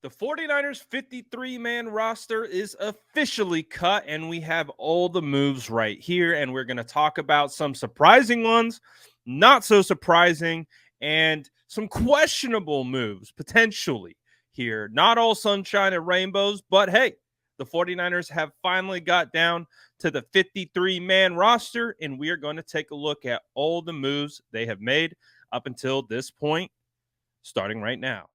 The 49ers 53-man roster is officially cut, and we have all the moves right here. And we're going to talk about some surprising ones, not so surprising, and some questionable moves potentially here. Not all sunshine and rainbows, but hey, the 49ers have finally got down to the 53-man roster, and we are going to take a look at all the moves they have made up until this point, starting right now.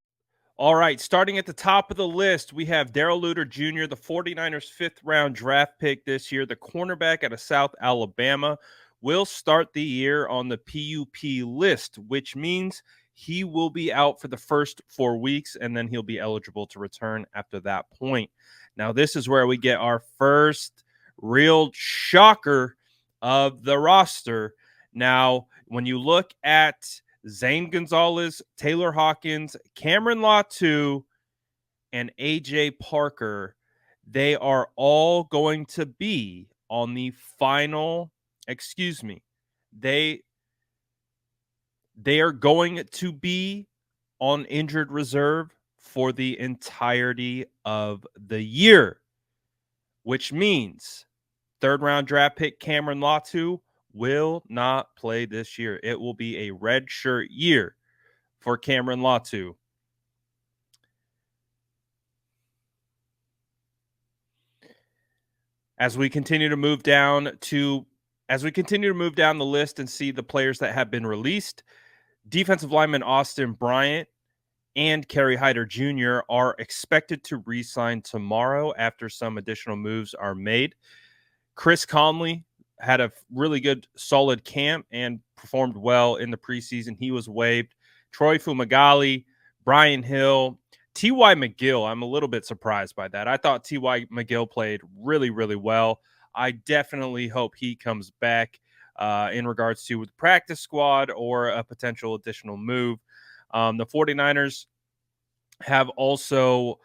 All right, starting at the top of the list, we have Darrell Luter Jr., the 49ers' fifth-round draft pick this year, the cornerback out of South Alabama, will start the year on the PUP list, which means he will be out for the first 4 weeks, and then he'll be eligible to return after that point. Now, this is where we get our first real shocker of the roster. Now, when you look at Zane Gonzalez, Taylor Hawkins, Cameron Latu, and AJ Parker, they are all going to be on the final, they are going to be on injured reserve for the entirety of the year, which means third round draft pick Cameron Latu will not play this year. It will be a redshirt year for Cameron Latu. As we continue to move down the list and see the players that have been released, defensive lineman Austin Bryant and Kerry Hyder Jr. are expected to re-sign tomorrow after some additional moves are made. Chris Conley had a really good, solid camp and performed well in the preseason. He was waived. Troy Fumagalli, Brian Hill, T.Y. McGill. I'm a little bit surprised by that. I thought T.Y. McGill played really, really well. I definitely hope he comes back in regards to the practice squad or a potential additional move. The 49ers have also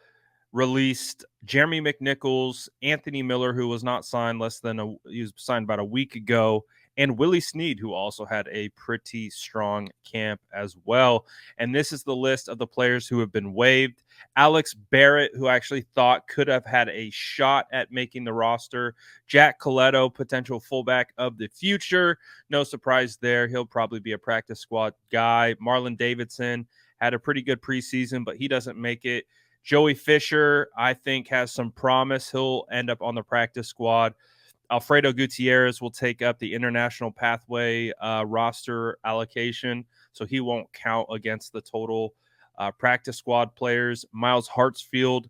released Jeremy McNichols, Anthony Miller, who was not signed he was signed about a week ago, and Willie Snead, who also had a pretty strong camp as well. And this is the list of the players who have been waived. Alex Barrett, who I actually thought could have had a shot at making the roster. Jack Coletto, potential fullback of the future. No surprise there. He'll probably be a practice squad guy. Marlon Davidson had a pretty good preseason, but he doesn't make it. Joey Fisher, I think, has some promise. He'll end up on the practice squad. Alfredo Gutierrez will take up the international pathway roster allocation, so he won't count against the total practice squad players. Miles Hartsfield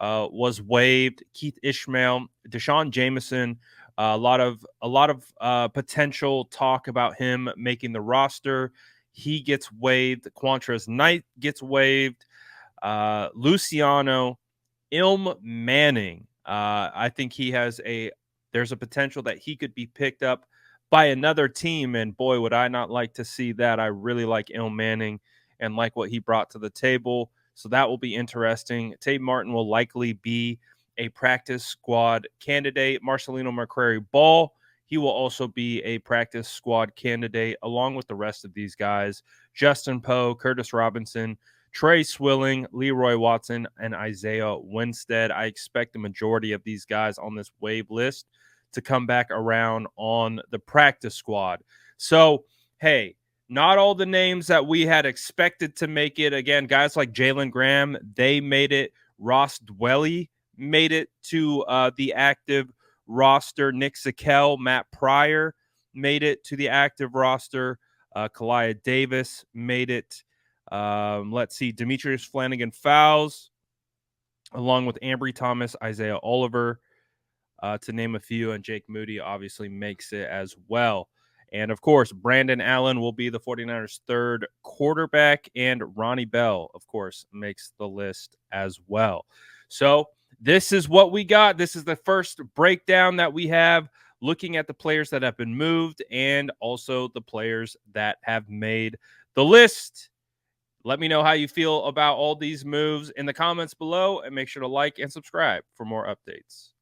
was waived. Keith Ishmael, Deshaun Jameson, a lot of potential talk about him making the roster. He gets waived. Quantrez Knight gets waived. Luciano Ilm Manning. I think there's a potential that he could be picked up by another team. And boy, would I not like to see that. I really like Ilm Manning and like what he brought to the table. So that will be interesting. Tate Martin will likely be a practice squad candidate. Marcelino McCrary Ball, he will also be a practice squad candidate along with the rest of these guys. Justin Poe, Curtis Robinson, Trey Swilling, Leroy Watson, and Isaiah Winstead. I expect the majority of these guys on this wave list to come back around on the practice squad. So, hey, not all the names that we had expected to make it. Again, guys like Jalen Graham, they made it. Ross Dwelly made it to the active roster. Nick Sikel, Matt Pryor made it to the active roster. Kalia Davis made it. Let's see, Demetrius Flanagan Fowles, along with Ambry Thomas, Isaiah Oliver, to name a few, and Jake Moody obviously makes it as well. And of course, Brandon Allen will be the 49ers' third quarterback, and Ronnie Bell, of course, makes the list as well. So this is what we got. This is the first breakdown that we have, looking at the players that have been moved and also the players that have made the list. Let me know how you feel about all these moves in the comments below, and make sure to like and subscribe for more updates.